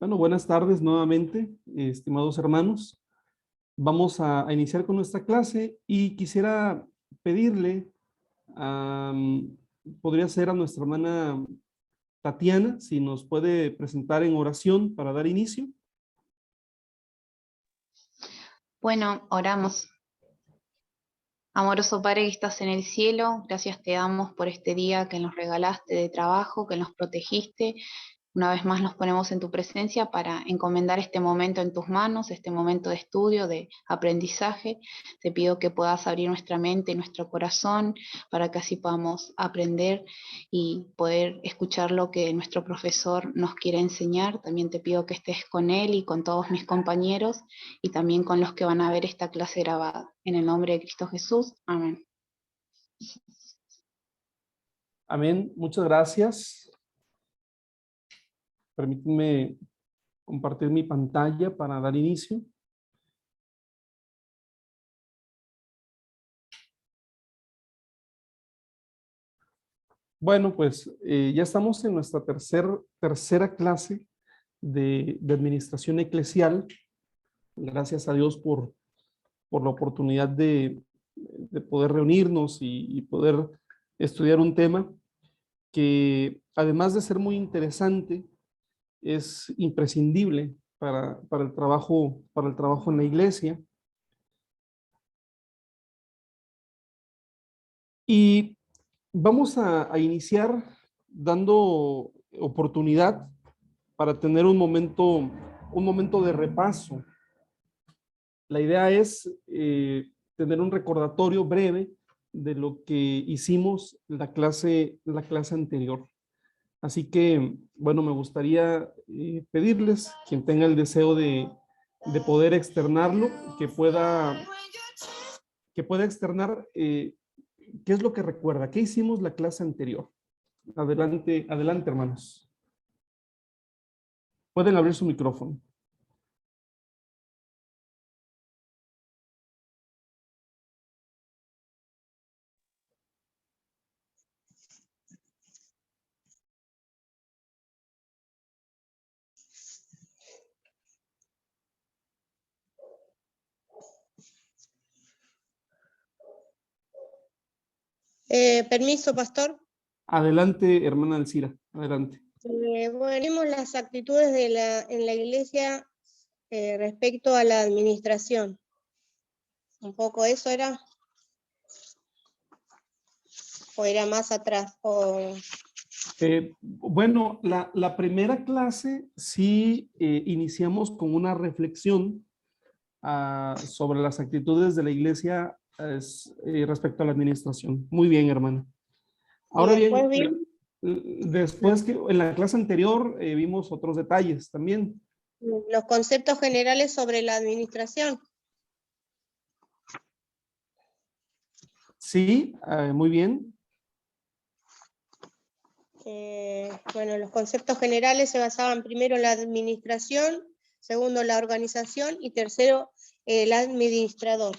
Bueno, buenas tardes nuevamente, estimados hermanos. Vamos a iniciar con nuestra clase y quisiera pedirle, podría ser a nuestra hermana Tatiana, si nos puede presentar en oración para dar inicio. Bueno, oramos. Amoroso Padre que estás en el cielo, gracias te damos por este día que nos regalaste de trabajo, que nos protegiste. Una vez más nos ponemos en tu presencia para encomendar este momento en tus manos, este momento de estudio, de aprendizaje. Te pido que puedas abrir nuestra mente y nuestro corazón para que así podamos aprender y poder escuchar lo que nuestro profesor nos quiere enseñar. También te pido que estés con él y con todos mis compañeros y también con los que van a ver esta clase grabada. En el nombre de Cristo Jesús. Amén. Amén. Muchas gracias. Permítanme compartir mi pantalla para dar inicio. Bueno, pues ya estamos en nuestra tercera clase de administración eclesial. Gracias a Dios por la oportunidad de poder reunirnos y poder estudiar un tema que, además de ser muy interesante, es imprescindible para el trabajo en la iglesia. Y vamos a iniciar dando oportunidad para tener un momento de repaso. La idea es tener un recordatorio breve de lo que hicimos la clase anterior. Así que, bueno, me gustaría pedirles, quien tenga el deseo de poder externarlo, que pueda externar qué es lo que recuerda, qué hicimos la clase anterior. Adelante, adelante, hermanos. Pueden abrir su micrófono. Permiso, pastor. Adelante, hermana Alcira, adelante. Bueno, vimos las actitudes en la iglesia respecto a la administración. ¿Un poco eso era? ¿O era más atrás? Bueno, la primera clase sí iniciamos con una reflexión sobre las actitudes de la iglesia respecto a la administración. Muy bien, hermana. Ahora bien, después que en la clase anterior vimos otros detalles también. Los conceptos generales sobre la administración. Sí, muy bien. Bueno, los conceptos generales se basaban primero en la administración, segundo la organización y tercero el administrador.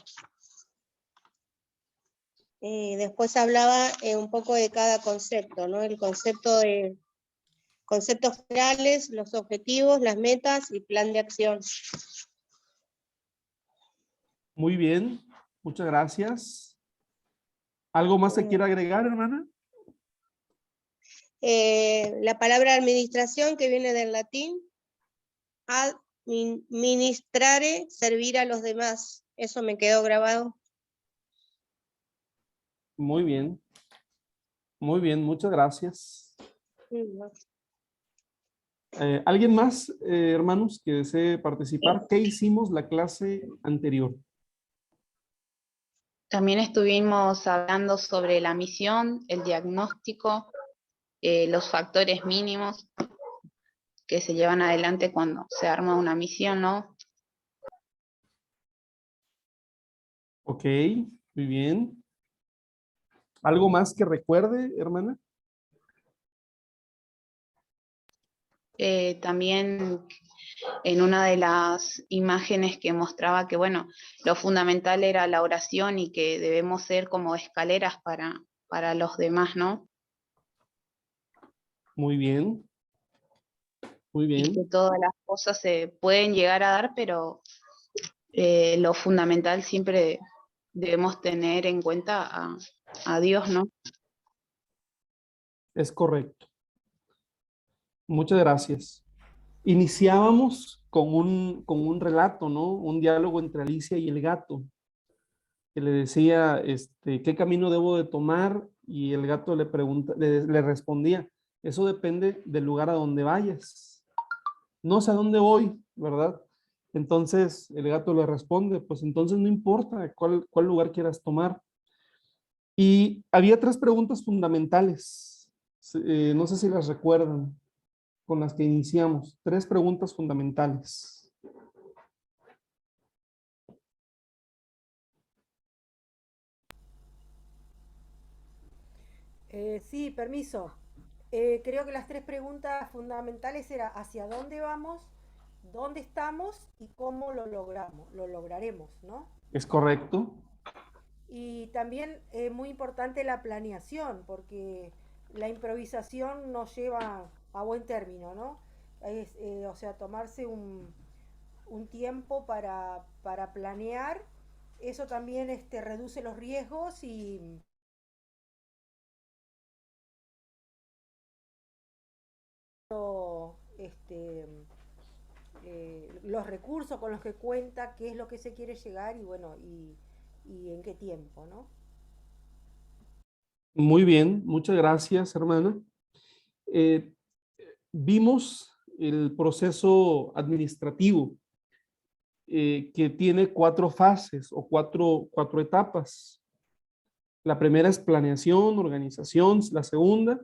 Después hablaba un poco de cada concepto, ¿no? El concepto de conceptos generales, los objetivos, las metas y plan de acción. Muy bien, muchas gracias. ¿Algo más se quiere agregar, hermana? La palabra administración, que viene del latín, administrare, servir a los demás. Eso me quedó grabado. Muy bien, muchas gracias. ¿Alguien más, hermanos, que desee participar? ¿Qué hicimos la clase anterior? También estuvimos hablando sobre la misión, el diagnóstico, los factores mínimos que se llevan adelante cuando se arma una misión, ¿no? Ok, muy bien. ¿Algo más que recuerde, hermana? También en una de las imágenes que mostraba que, bueno, lo fundamental era la oración y que debemos ser como escaleras para los demás, ¿no? Muy bien. Muy y bien. que todas las cosas se pueden llegar a dar, pero lo fundamental siempre debemos tener en cuenta a Dios, ¿no? Es correcto. Muchas gracias. Iniciábamos con un relato, ¿no? Un diálogo entre Alicia y el gato, que le decía, ¿qué camino debo de tomar? Y el gato le respondía, eso depende del lugar a donde vayas. No sé a dónde voy, ¿verdad? Entonces el gato le responde, pues entonces no importa cuál lugar quieras tomar. Y había tres preguntas fundamentales, no sé si las recuerdan, con las que iniciamos. Tres preguntas fundamentales. Sí, permiso. Creo que las tres preguntas fundamentales eran hacia dónde vamos, dónde estamos y cómo lo logramos, lo lograremos, ¿no? ¿Es correcto? Y también muy importante la planeación, porque la improvisación nos lleva a buen término, ¿no? O sea, tomarse un tiempo para planear, eso también reduce los riesgos y este, los recursos con los que cuenta, qué es lo que se quiere llegar y bueno, y en qué tiempo, ¿no? Muy bien, muchas gracias, hermana. Eh, Vimos el proceso administrativo que tiene cuatro fases o cuatro etapas. La primera es planeación, organización, la segunda,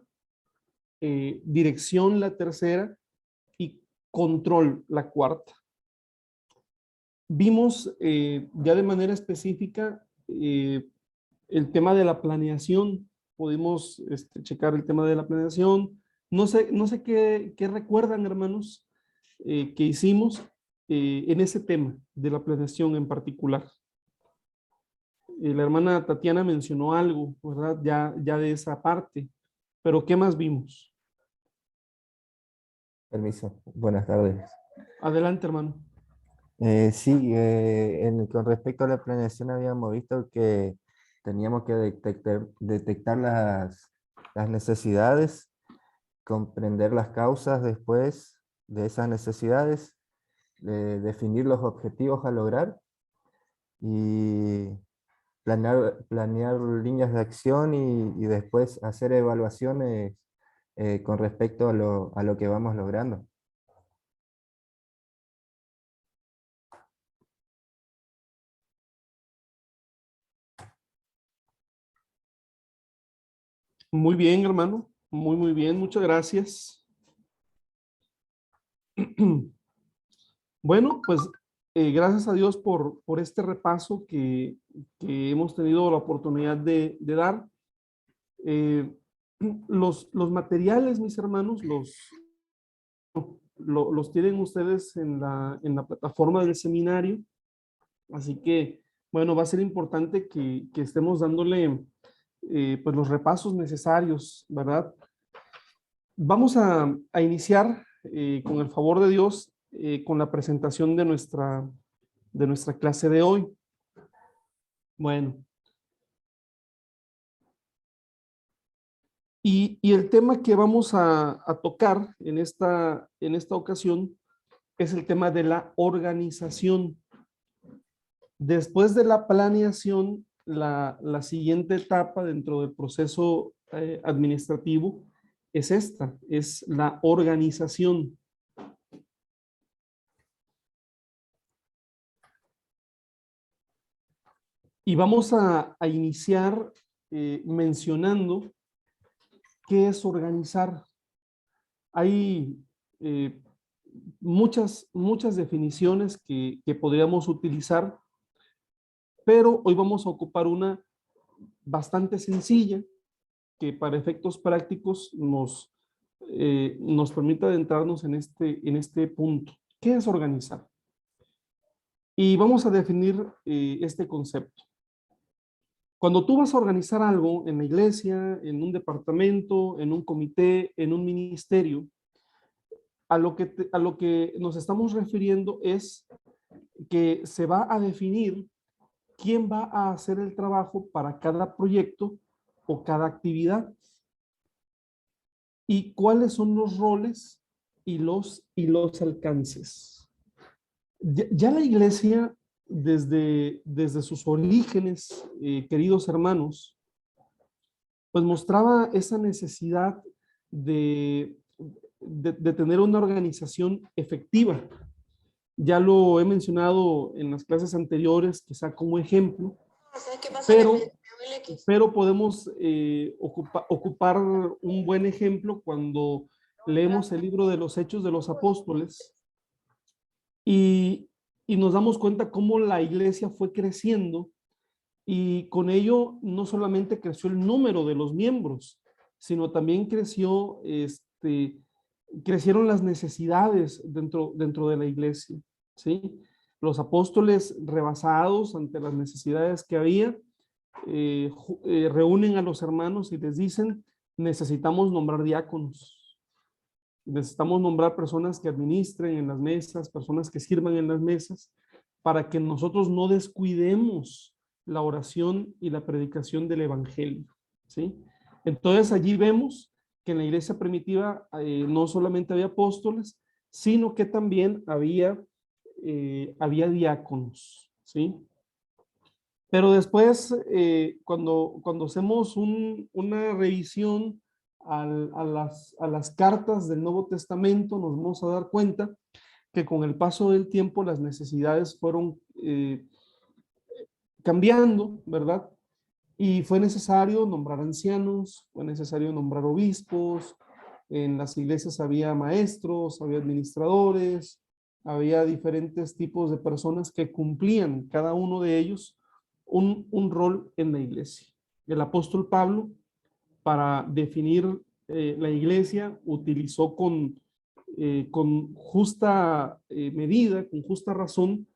dirección, la tercera, y control, la cuarta. Vimos ya de manera específica el tema de la planeación. Pudimos checar el tema de la planeación. No sé qué recuerdan, hermanos, que hicimos en ese tema de la planeación en particular. La hermana Tatiana mencionó algo, ¿verdad? Ya de esa parte. Pero ¿qué más vimos? Permiso, buenas tardes. Adelante, hermano. Sí, con respecto a la planeación habíamos visto que teníamos que detectar las necesidades, comprender las causas después de esas necesidades, definir los objetivos a lograr y planear líneas de acción y después hacer evaluaciones con respecto a lo que vamos logrando. Muy bien, hermano. Muy bien. Muchas gracias. Bueno, pues gracias a Dios por este repaso que hemos tenido la oportunidad de dar. Eh, los materiales, mis hermanos, los tienen ustedes en la plataforma del seminario. Así que, bueno, va a ser importante que estemos dándole pues los repasos necesarios, ¿verdad? Vamos a iniciar con el favor de Dios con la presentación de nuestra clase de hoy. Bueno, y el tema que vamos a tocar en esta ocasión es el tema de la organización. Después de la planeación, la siguiente etapa dentro del proceso administrativo es esta, es la organización. Y vamos a iniciar mencionando qué es organizar. Hay muchas definiciones que podríamos utilizar, pero hoy vamos a ocupar una bastante sencilla que para efectos prácticos nos permite adentrarnos en este punto. ¿Qué es organizar? Y vamos a definir este concepto. Cuando tú vas a organizar algo en la iglesia, en un departamento, en un comité, en un ministerio, a lo que nos estamos refiriendo es que se va a definir quién va a hacer el trabajo para cada proyecto o cada actividad y cuáles son los roles y los alcances. Ya la iglesia, desde sus orígenes, queridos hermanos, pues mostraba esa necesidad de tener una organización efectiva. Ya lo he mencionado en las clases anteriores, quizá como ejemplo, pero podemos ocupar un buen ejemplo cuando leemos el libro de los Hechos de los Apóstoles y nos damos cuenta cómo la iglesia fue creciendo y con ello no solamente creció el número de los miembros, sino también crecieron las necesidades dentro de la iglesia, ¿sí? Los apóstoles, rebasados ante las necesidades que había, reúnen a los hermanos y les dicen: necesitamos nombrar diáconos, necesitamos nombrar personas que administren en las mesas, personas que sirvan en las mesas, para que nosotros no descuidemos la oración y la predicación del evangelio, ¿sí? Entonces allí vemos que en la iglesia primitiva no solamente había apóstoles, sino que también había diáconos, ¿sí? Pero después, cuando hacemos una revisión a las cartas del Nuevo Testamento, nos vamos a dar cuenta que con el paso del tiempo las necesidades fueron cambiando, ¿verdad? Y fue necesario nombrar ancianos, fue necesario nombrar obispos, en las iglesias había maestros, había administradores, había diferentes tipos de personas que cumplían cada uno de ellos un rol en la iglesia. El apóstol Pablo, para definir la iglesia, utilizó con justa medida, con justa razón,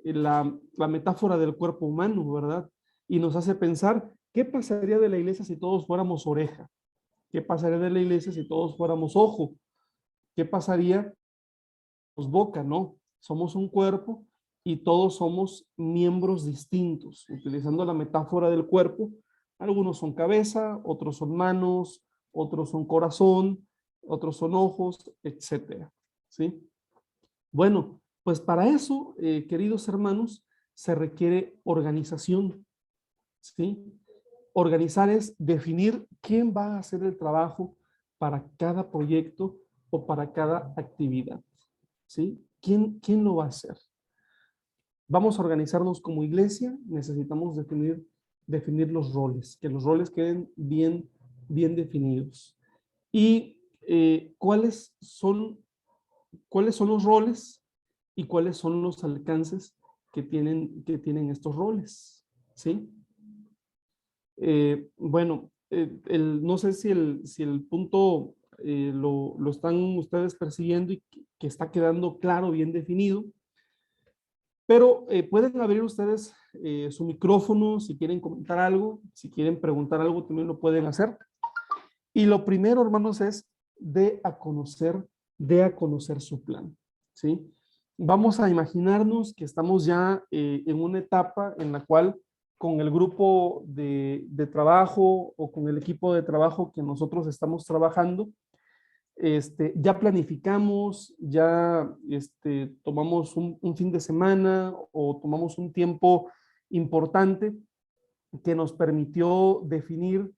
la metáfora del cuerpo humano, ¿verdad? Y nos hace pensar, ¿qué pasaría de la iglesia si todos fuéramos oreja? ¿Qué pasaría de la iglesia si todos fuéramos ojo? ¿Qué pasaría? Pues boca, ¿no? Somos un cuerpo y todos somos miembros distintos. Utilizando la metáfora del cuerpo, algunos son cabeza, otros son manos, otros son corazón, otros son ojos, etcétera, ¿sí? Bueno, pues para eso, queridos hermanos, se requiere organización, ¿sí? Organizar es definir quién va a hacer el trabajo para cada proyecto o para cada actividad, ¿sí? ¿Quién lo va a hacer? Vamos a organizarnos como iglesia, necesitamos definir los roles, que los roles queden bien definidos. Y ¿cuáles son los roles y cuáles son los alcances que tienen estos roles? ¿Sí? Bueno, no sé si el punto lo están ustedes persiguiendo y que está quedando claro, bien definido, pero pueden abrir ustedes su micrófono si quieren comentar algo, si quieren preguntar algo también lo pueden hacer. Y lo primero, hermanos, es de a conocer su plan, ¿sí? Vamos a imaginarnos que estamos ya en una etapa en la cual con el grupo de trabajo o con el equipo de trabajo que nosotros estamos trabajando, ya planificamos, ya tomamos un fin de semana o tomamos un tiempo importante que nos permitió definir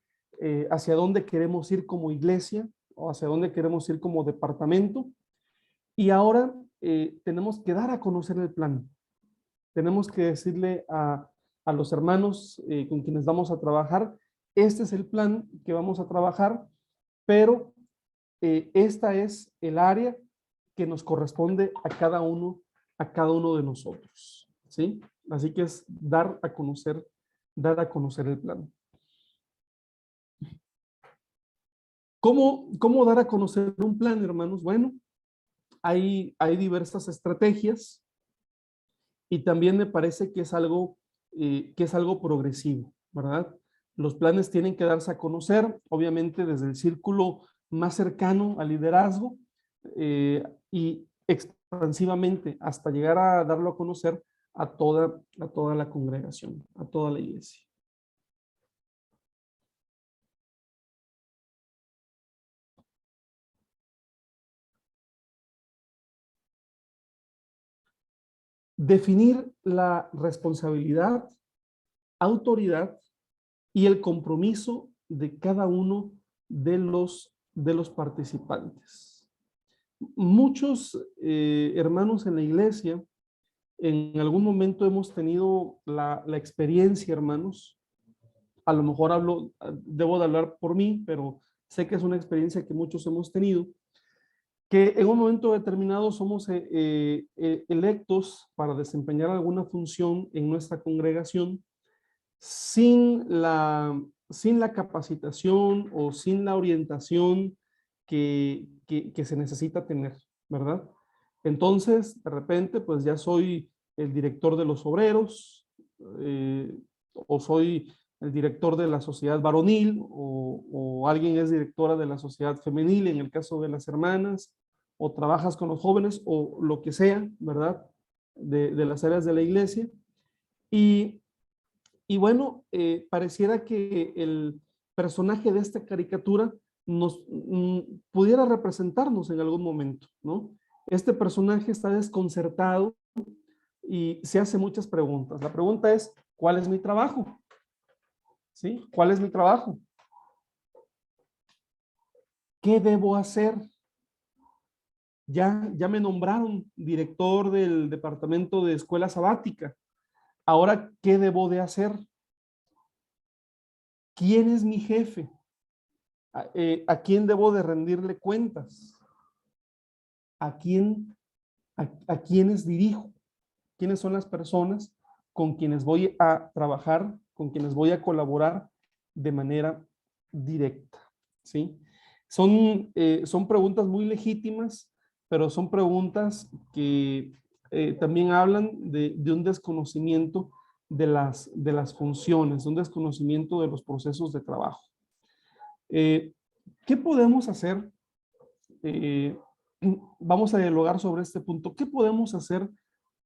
hacia dónde queremos ir como iglesia o hacia dónde queremos ir como departamento. Y ahora tenemos que dar a conocer el plan. Tenemos que decirle a los hermanos con quienes vamos a trabajar, este es el plan que vamos a trabajar, pero esta es el área que nos corresponde a cada uno de nosotros, ¿sí? Así que es dar a conocer el plan. ¿Cómo dar a conocer un plan, hermanos? Bueno, hay diversas estrategias y también me parece que es algo progresivo, ¿verdad? Los planes tienen que darse a conocer, obviamente desde el círculo más cercano al liderazgo, y expansivamente hasta llegar a darlo a conocer a toda la congregación, a toda la iglesia. Definir la responsabilidad, autoridad y el compromiso de cada uno de los participantes. Muchos hermanos en la iglesia, en algún momento hemos tenido la experiencia, hermanos, a lo mejor debo de hablar por mí, pero sé que es una experiencia que muchos hemos tenido, que en un momento determinado somos electos para desempeñar alguna función en nuestra congregación sin la capacitación o sin la orientación que se necesita tener, ¿verdad? Entonces, de repente, pues ya soy el director de los obreros, o soy el director de la sociedad varonil, o alguien es directora de la sociedad femenil, en el caso de las hermanas, o trabajas con los jóvenes, o lo que sea, ¿verdad? De las áreas de la iglesia. Y bueno, pareciera que el personaje de esta caricatura pudiera representarnos en algún momento, ¿no? Este personaje está desconcertado y se hace muchas preguntas. La pregunta es, ¿cuál es mi trabajo? ¿Sí? ¿Cuál es mi trabajo? ¿Qué debo hacer? Ya me nombraron director del departamento de escuela sabática. Ahora, ¿qué debo de hacer? ¿Quién es mi jefe? ¿A quién debo de rendirle cuentas? ¿A quiénes dirijo? ¿Quiénes son las personas con quienes voy a trabajar, con quienes voy a colaborar de manera directa? ¿Sí? Son preguntas muy legítimas, pero son preguntas que también hablan de un desconocimiento de las funciones, un desconocimiento de los procesos de trabajo. ¿Qué podemos hacer? Vamos a dialogar sobre este punto. ¿Qué podemos hacer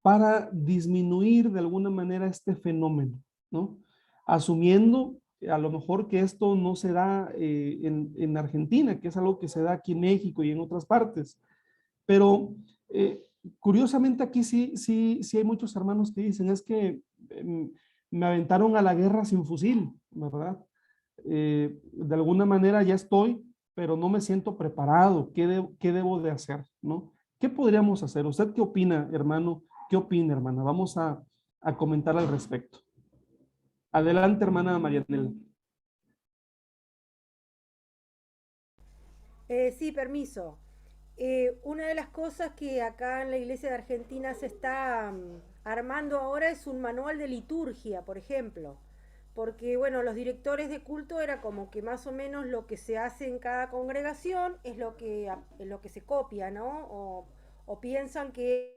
para disminuir de alguna manera este fenómeno, ¿no? Asumiendo a lo mejor que esto no se da en Argentina, que es algo que se da aquí en México y en otras partes. Pero curiosamente aquí sí hay muchos hermanos que dicen, es que me aventaron a la guerra sin fusil, ¿verdad? De alguna manera ya estoy, pero no me siento preparado. ¿Qué debo de hacer, no? ¿Qué podríamos hacer? ¿Usted qué opina, hermano? ¿Qué opina, hermana? Vamos a comentar al respecto. Adelante, hermana Marianela. Sí, permiso. Una de las cosas que acá en la Iglesia de Argentina se está armando ahora es un manual de liturgia, por ejemplo. Porque, bueno, los directores de culto era como que más o menos lo que se hace en cada congregación es lo que se copia, ¿no? O piensan que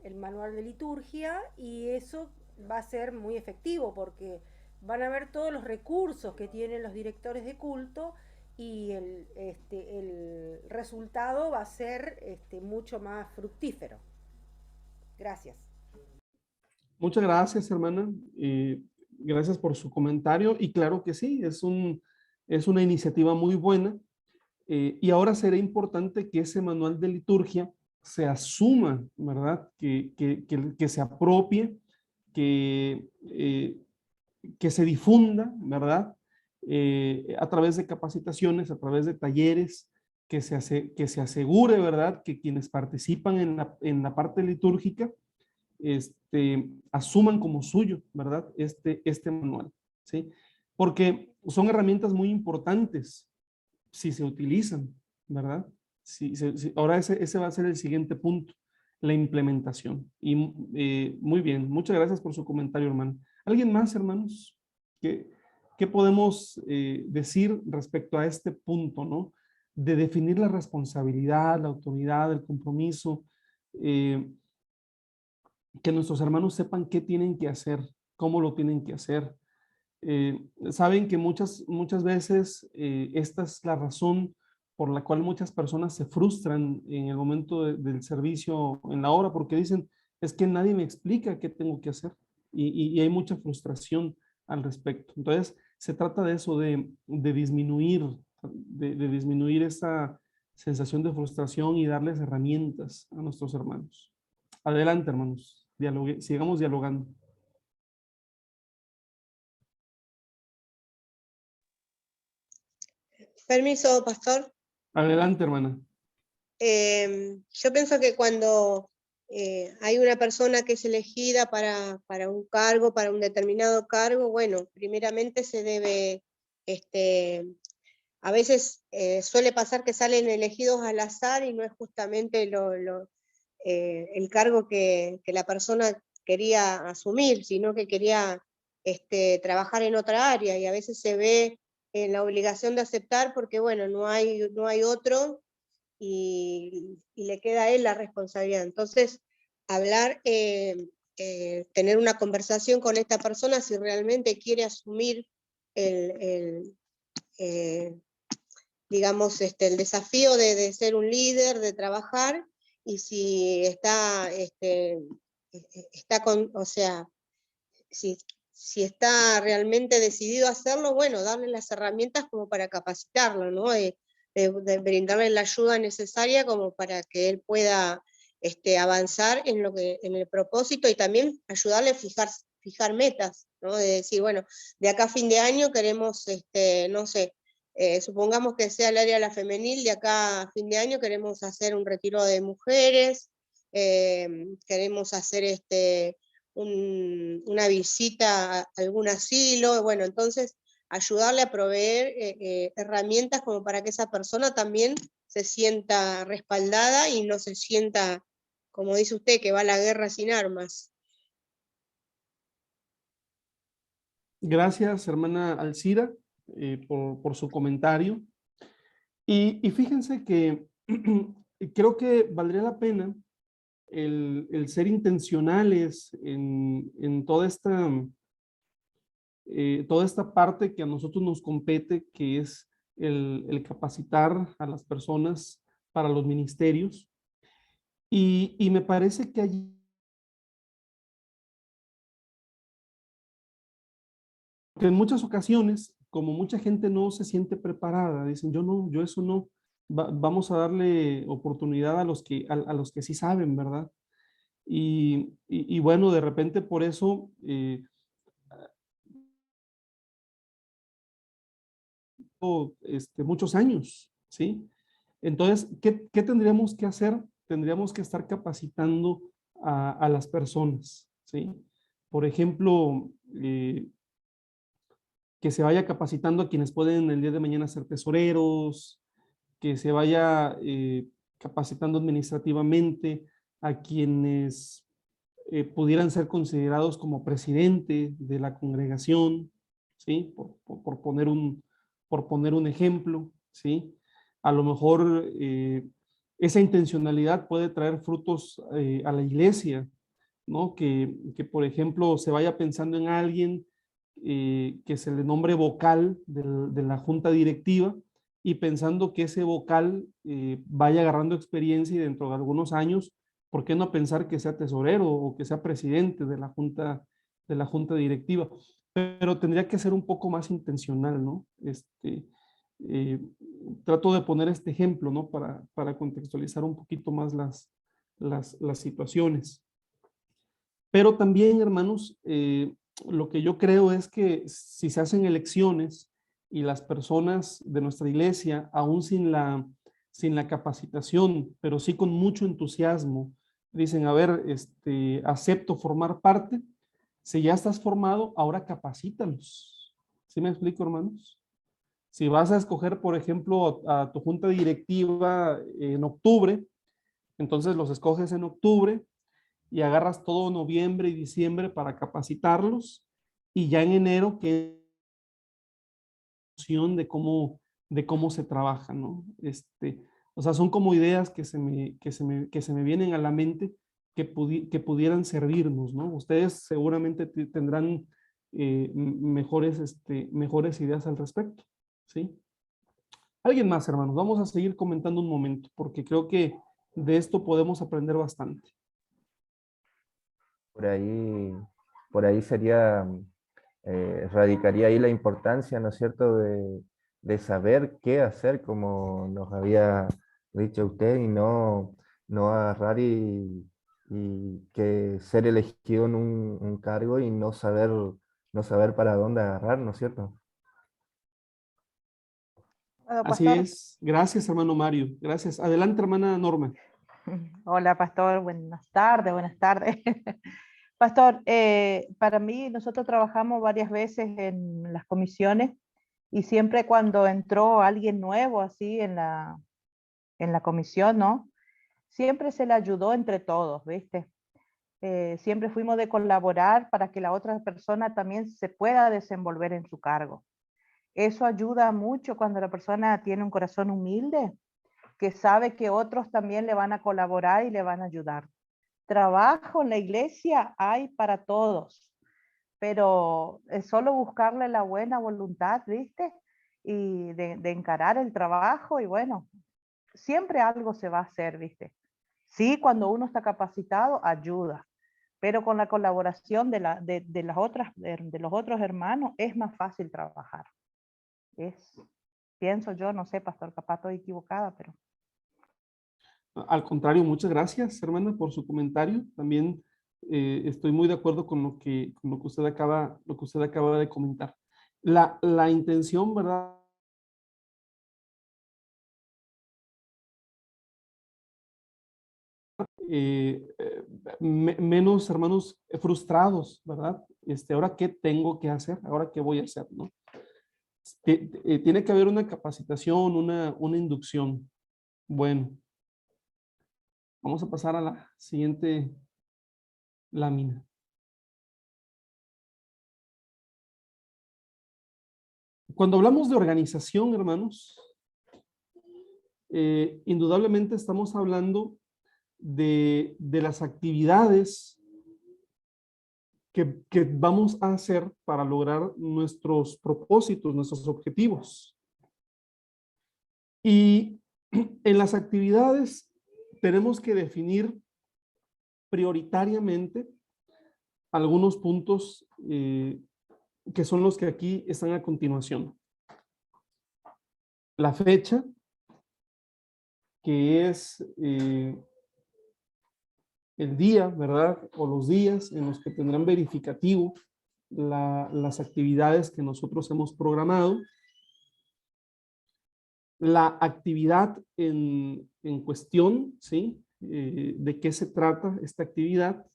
el manual de liturgia y eso va a ser muy efectivo porque van a ver todos los recursos que tienen los directores de culto y el resultado va a ser mucho más fructífero. Gracias. Muchas gracias, hermana. Gracias por su comentario. Y claro que sí, es una iniciativa muy buena. Y ahora será importante que ese manual de liturgia se asuma, ¿verdad? Que se apropie, que se difunda, ¿verdad? A través de capacitaciones, a través de talleres, que se asegure, ¿verdad? Que quienes participan en la parte litúrgica asuman como suyo, ¿verdad? Este manual, ¿sí? Porque son herramientas muy importantes si se utilizan, ¿verdad? Ahora ese va a ser el siguiente punto, la implementación. Y muy bien, muchas gracias por su comentario, hermano. ¿Alguien más, hermanos? ¿Qué podemos decir respecto a este punto, ¿no? De definir la responsabilidad, la autoridad, el compromiso, que nuestros hermanos sepan qué tienen que hacer, cómo lo tienen que hacer. Saben que muchas veces esta es la razón por la cual muchas personas se frustran en el momento del servicio en la obra, porque dicen, es que nadie me explica qué tengo que hacer, y hay mucha frustración al respecto. Entonces, se trata de eso, de disminuir esa sensación de frustración y darles herramientas a nuestros hermanos. Adelante, hermanos, sigamos dialogando. Permiso, pastor. Adelante, hermana. Yo pienso que cuando hay una persona que es elegida para un cargo, para un determinado cargo, bueno, primeramente se debe, a veces suele pasar que salen elegidos al azar y no es justamente el cargo que la persona quería asumir, sino que quería trabajar en otra área, y a veces se ve en la obligación de aceptar porque, bueno, no hay otro, y le queda a él la responsabilidad. Entonces, hablar, tener una conversación con esta persona si realmente quiere asumir digamos, el desafío de ser un líder, de trabajar, y si o sea, si está realmente decidido a hacerlo, bueno, darle las herramientas como para capacitarlo, ¿no? De brindarle la ayuda necesaria como para que él pueda avanzar en el propósito, y también ayudarle a fijar metas, ¿no? De decir, bueno, de acá a fin de año queremos, no sé, supongamos que sea el área de la femenil, de acá a fin de año queremos hacer un retiro de mujeres, queremos hacer una visita a algún asilo, bueno, entonces ayudarle a proveer herramientas como para que esa persona también se sienta respaldada y no se sienta, como dice usted, que va a la guerra sin armas. Gracias, hermana Alcira, por su comentario. Y fíjense que creo que valdría la pena el ser intencionales en toda esta parte que a nosotros nos compete, que es el capacitar a las personas para los ministerios. Y me parece que allí, que en muchas ocasiones, como mucha gente no se siente preparada, dicen, yo no, yo eso no, vamos a darle oportunidad a los que sí saben, ¿verdad? Y bueno, de repente por eso, muchos años, ¿sí? Entonces, ¿qué tendríamos que hacer? Tendríamos que estar capacitando a las personas, ¿sí? Por ejemplo, que se vaya capacitando a quienes pueden el día de mañana ser tesoreros, que se vaya capacitando administrativamente a quienes pudieran ser considerados como presidente de la congregación, ¿sí? Por poner un ejemplo, ¿sí? A lo mejor esa intencionalidad puede traer frutos a la iglesia, ¿no? Que, por ejemplo, se vaya pensando en alguien que se le nombre vocal de la junta directiva, y pensando que ese vocal vaya agarrando experiencia, y dentro de algunos años, ¿por qué no pensar que sea tesorero o que sea presidente de la junta directiva? Pero tendría que ser un poco más intencional, ¿no? Eh, Trato de poner este ejemplo, ¿no? Para contextualizar un poquito más las situaciones. Pero también, hermanos, lo que yo creo es que si se hacen elecciones y las personas de nuestra iglesia, aún sin la capacitación, pero sí con mucho entusiasmo, dicen, a ver, acepto formar parte. Si ya estás formado, ahora capacítalos. ¿Sí me explico, hermanos? Si vas a escoger, por ejemplo, a tu junta directiva en octubre, entonces los escoges en octubre y agarras todo noviembre y diciembre para capacitarlos, y ya en enero que de cómo se trabaja, ¿no? O sea, son como ideas que se me vienen a la mente que pudieran servirnos, ¿no? Ustedes seguramente tendrán mejores ideas al respecto, ¿sí? ¿Alguien más, hermanos? Vamos a seguir comentando un momento, porque creo que de esto podemos aprender bastante. Por ahí sería, radicaría ahí la importancia, ¿no es cierto?, de saber qué hacer, como nos había dicho usted, y no agarrar y que ser elegido en un cargo y no saber para dónde agarrar, ¿no es cierto? Bueno, Así pastor. es. Gracias, hermano Mario. Gracias. Adelante, hermana Norma. Hola, pastor. Buenas tardes, buenas tardes. Pastor, para mí, nosotros trabajamos varias veces en las comisiones y siempre cuando entró alguien nuevo así en la comisión, ¿no? Siempre se le ayudó entre todos, ¿viste? Siempre fuimos de colaborar para que la otra persona también se pueda desenvolver en su cargo. Eso ayuda mucho cuando la persona tiene un corazón humilde, que sabe que otros también le van a colaborar y le van a ayudar. Trabajo en la iglesia hay para todos, pero es solo buscarle la buena voluntad, ¿viste? Y de encarar el trabajo y bueno, siempre algo se va a hacer, ¿viste? Sí, cuando uno está capacitado, ayuda, pero con la colaboración de los otros hermanos es más fácil trabajar. Pienso yo, no sé, pastor, capaz estoy equivocada, pero... Al contrario, muchas gracias, hermana, por su comentario. También estoy muy de acuerdo con lo que usted acaba de comentar. La intención, ¿verdad? Menos hermanos frustrados, ¿verdad? Ahora, ¿qué tengo que hacer? ¿Ahora qué voy a hacer? ¿No? Tiene que haber una capacitación, una inducción. Bueno, vamos a pasar a la siguiente lámina. Cuando hablamos de organización, hermanos, indudablemente estamos hablando de las actividades que vamos a hacer para lograr nuestros propósitos, nuestros objetivos. Y en las actividades tenemos que definir prioritariamente algunos puntos que son los que aquí están a continuación. La fecha, que es el día, ¿verdad? O los días en los que tendrán verificativo las actividades que nosotros hemos programado. La actividad en cuestión, ¿sí? ¿De qué se trata esta actividad?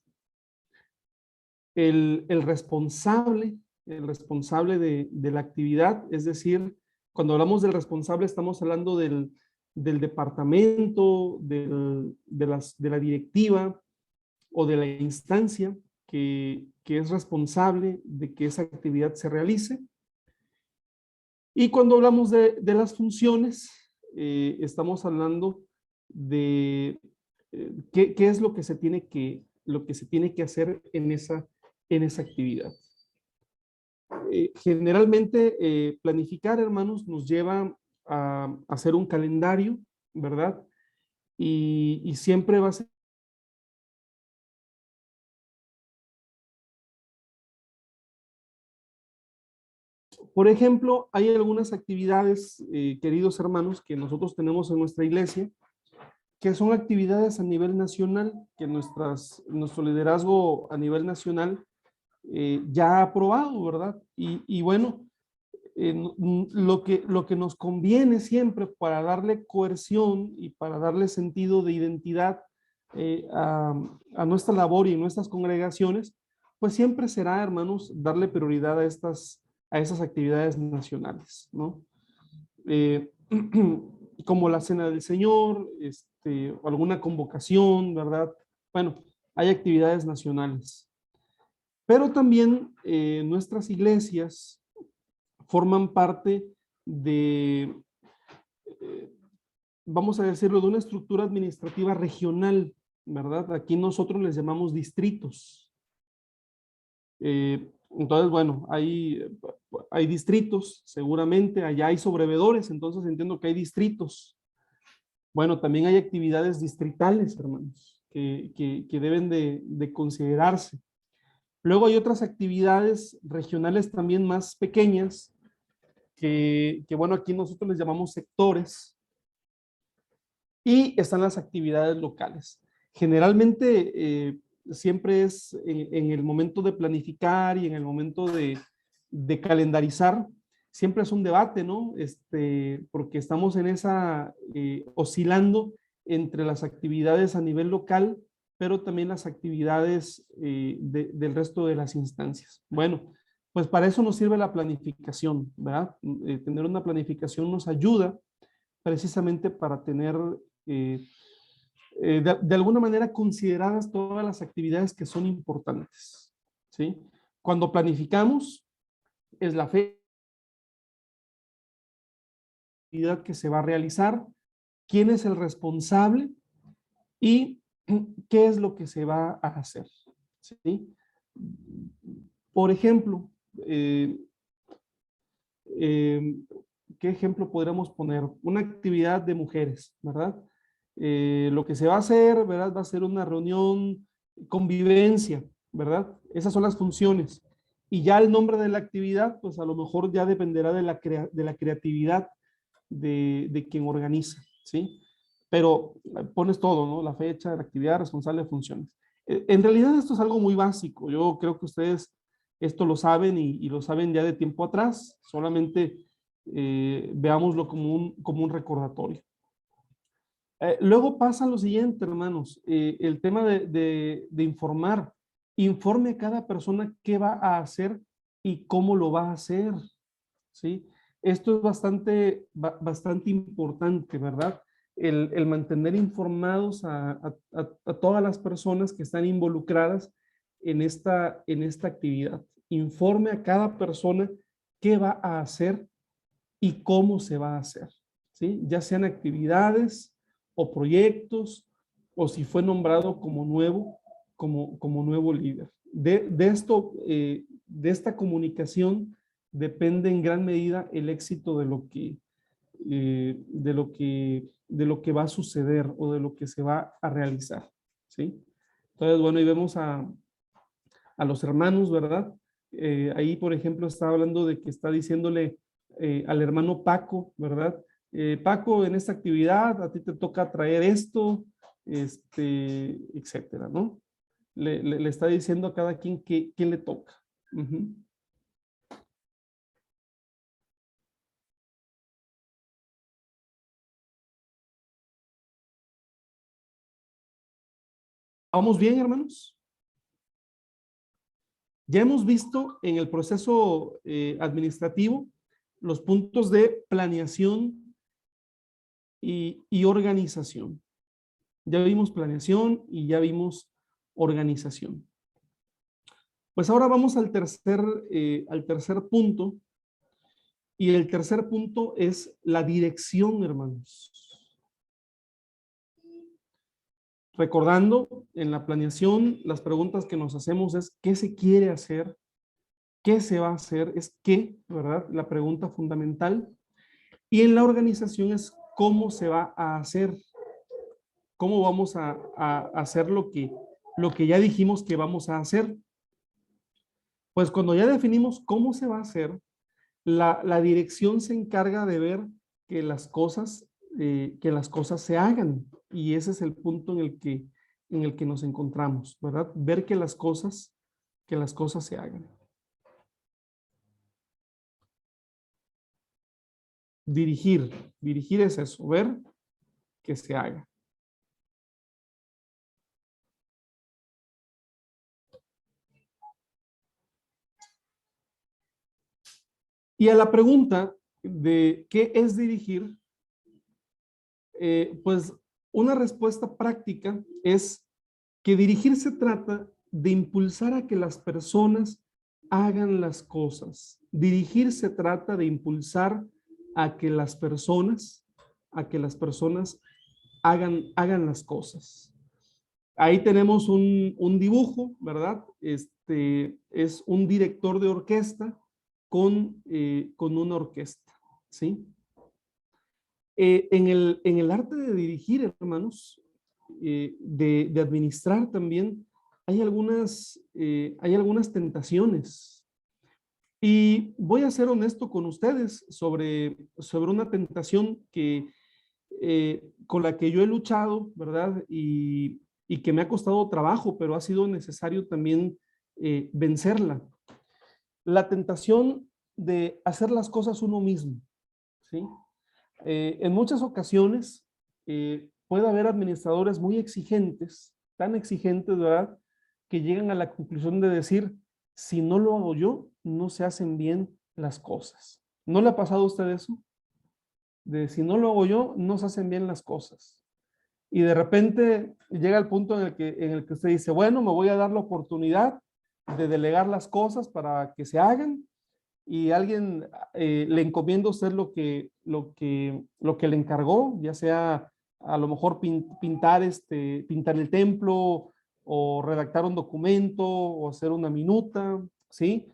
El responsable de la actividad, es decir, cuando hablamos del responsable estamos hablando del departamento, de la directiva o de la instancia que es responsable de que esa actividad se realice. Y cuando hablamos de las funciones, estamos hablando de qué es lo que se tiene que hacer en esa actividad. Generalmente, planificar, hermanos, nos lleva a hacer un calendario, ¿verdad? Y siempre va a ser por ejemplo, hay algunas actividades, queridos hermanos, que nosotros tenemos en nuestra iglesia, que son actividades a nivel nacional, que nuestro liderazgo a nivel nacional ya ha aprobado, ¿verdad? Y bueno, lo que nos conviene siempre para darle coerción y para darle sentido de identidad a nuestra labor y en nuestras congregaciones, pues siempre será, hermanos, darle prioridad a esas actividades nacionales, ¿no? Como la Cena del Señor, o alguna convocación, ¿verdad? Bueno, hay actividades nacionales. Pero también nuestras iglesias forman parte de, vamos a decirlo, de una estructura administrativa regional, ¿verdad? Aquí nosotros les llamamos distritos. Entonces, bueno, hay distritos, seguramente, allá hay sobrevedores, entonces entiendo que hay distritos. Bueno, también hay actividades distritales, hermanos, que deben de considerarse. Luego hay otras actividades regionales también más pequeñas, bueno, aquí nosotros les llamamos sectores, y están las actividades locales. Generalmente, siempre es en el momento de planificar y en el momento de calendarizar, siempre es un debate, ¿no? Porque estamos en esa, oscilando entre las actividades a nivel local, pero también las actividades del resto de las instancias. Bueno, pues para eso nos sirve la planificación, ¿verdad? Tener una planificación nos ayuda precisamente para tener de alguna manera consideradas todas las actividades que son importantes, ¿sí? Cuando planificamos, es la actividad que se va a realizar, quién es el responsable y qué es lo que se va a hacer, ¿sí? Por ejemplo, ¿qué ejemplo podríamos poner? Una actividad de mujeres, ¿verdad? Lo que se va a hacer, ¿verdad? Va a ser una reunión, convivencia, ¿verdad? Esas son las funciones. Y ya el nombre de la actividad, pues a lo mejor ya dependerá de la creatividad de quien organiza, ¿sí? Pero pones todo, ¿no? La fecha, la actividad, responsable, funciones. En realidad esto es algo muy básico. Yo creo que ustedes esto lo saben y lo saben ya de tiempo atrás. Solamente veámoslo como un recordatorio. Luego pasa lo siguiente, hermanos, el tema de informar. Informe a cada persona qué va a hacer y cómo lo va a hacer, ¿sí? Esto es bastante importante, ¿verdad? El mantener informados a todas las personas que están involucradas en esta actividad. Informe a cada persona qué va a hacer y cómo se va a hacer, ¿sí? Ya sean actividades o proyectos, o si fue nombrado como nuevo líder. De esta comunicación depende en gran medida el éxito de lo que va a suceder o de lo que se va a realizar, ¿sí? Entonces, bueno, ahí vemos a los hermanos, ¿verdad? Ahí, por ejemplo, está hablando de que está diciéndole al hermano Paco, ¿verdad? Paco, en esta actividad a ti te toca traer esto, etcétera, ¿no? Le está diciendo a cada quien qué le toca. Uh-huh. ¿Vamos bien, hermanos? Ya hemos visto en el proceso administrativo los puntos de planeación y organización. Ya vimos planeación y ya vimos organización. Pues ahora vamos al tercer punto. Y el tercer punto es la dirección, hermanos. Recordando, en la planeación, las preguntas que nos hacemos es ¿qué se quiere hacer? ¿Qué se va a hacer? Es ¿qué? ¿Verdad? La pregunta fundamental. Y en la organización es ¿cómo se va a hacer? ¿Cómo vamos a hacer lo que ya dijimos que vamos a hacer? Pues cuando ya definimos cómo se va a hacer, la dirección se encarga de ver que las cosas se hagan. Y ese es el punto en el que nos encontramos, ¿verdad? Ver que las cosas se hagan. Dirigir es eso, ver que se haga. Y a la pregunta de qué es dirigir, pues una respuesta práctica es que dirigir se trata de impulsar a que las personas hagan las cosas. Dirigir se trata de impulsar a que las personas hagan las cosas. Ahí tenemos un dibujo, ¿verdad? es un director de orquesta con una orquesta, ¿sí? En el arte de dirigir, hermanos, de administrar también, hay algunas tentaciones. Y voy a ser honesto con ustedes sobre una tentación con la que yo he luchado, ¿verdad? Y que me ha costado trabajo, pero ha sido necesario también vencerla. La tentación de hacer las cosas uno mismo, ¿sí? En muchas ocasiones puede haber administradores muy exigentes, tan exigentes, ¿verdad? Que llegan a la conclusión de decir, si no lo hago yo, no se hacen bien las cosas. ¿No le ha pasado a usted eso? De si no lo hago yo, no se hacen bien las cosas. Y de repente llega el punto en el que usted dice, bueno, me voy a dar la oportunidad de delegar las cosas para que se hagan, y alguien le encomienda a usted lo que le encargó, ya sea a lo mejor pintar el templo, o redactar un documento, o hacer una minuta, ¿sí?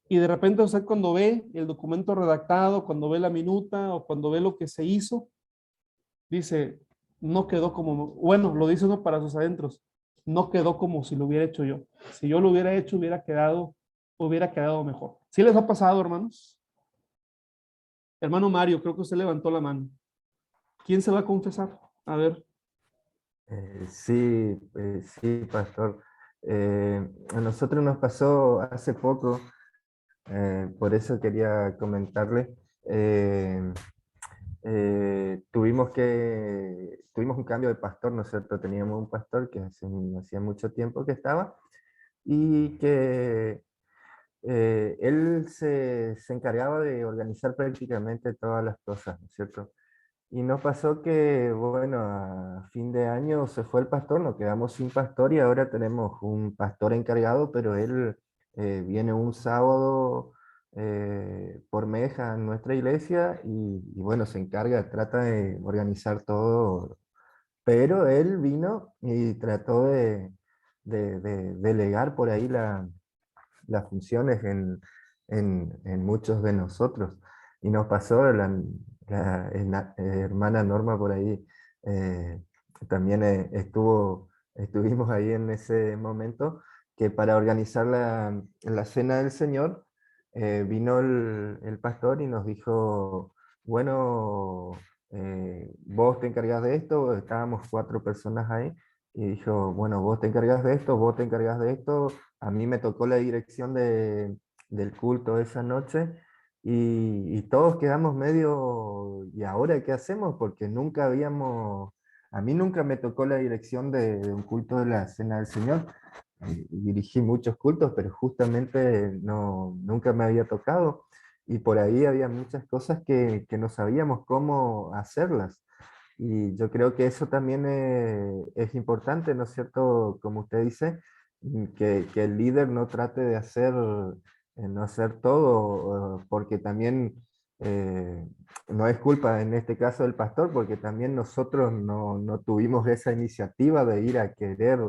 Y de repente usted, cuando ve el documento redactado, cuando ve la minuta, o cuando ve lo que se hizo, dice, no quedó como, bueno, lo dice uno para sus adentros, no quedó como si lo hubiera hecho yo. Si yo lo hubiera hecho, hubiera quedado mejor. ¿Sí les ha pasado, hermanos? Hermano Mario, creo que usted levantó la mano. ¿Quién se va a confesar? A ver. Sí, pastor. A nosotros nos pasó hace poco, por eso quería comentarle. Tuvimos un cambio de pastor, ¿no es cierto? Teníamos un pastor que hacía mucho tiempo que estaba, y que él se encargaba de organizar prácticamente todas las cosas, ¿no es cierto? Y nos pasó que, bueno, a fin de año se fue el pastor, nos quedamos sin pastor, y ahora tenemos un pastor encargado, pero él viene un sábado por mes a nuestra iglesia, y bueno, se encarga, trata de organizar todo, pero él vino y trató de delegar por ahí las funciones en muchos de nosotros. Y nos pasó la hermana Norma por ahí, eh, también estuvimos ahí en ese momento, que para organizar la cena del Señor, vino el pastor y nos dijo, bueno, vos te encargás de esto. Estábamos 4 personas ahí, y dijo, bueno, vos te encargás de esto, vos te encargás de esto. A mí me tocó la dirección del culto esa noche, y todos quedamos medio, ¿y ahora qué hacemos? Porque a mí nunca me tocó la dirección de un culto de la Cena del Señor. Dirigí muchos cultos, pero justamente nunca me había tocado, y por ahí había muchas cosas que no sabíamos cómo hacerlas. Y yo creo que eso también es importante, ¿no es cierto? Como usted dice, que el líder no trate de no hacer todo, porque también no es culpa en este caso del pastor, porque también nosotros no tuvimos esa iniciativa de ir a querer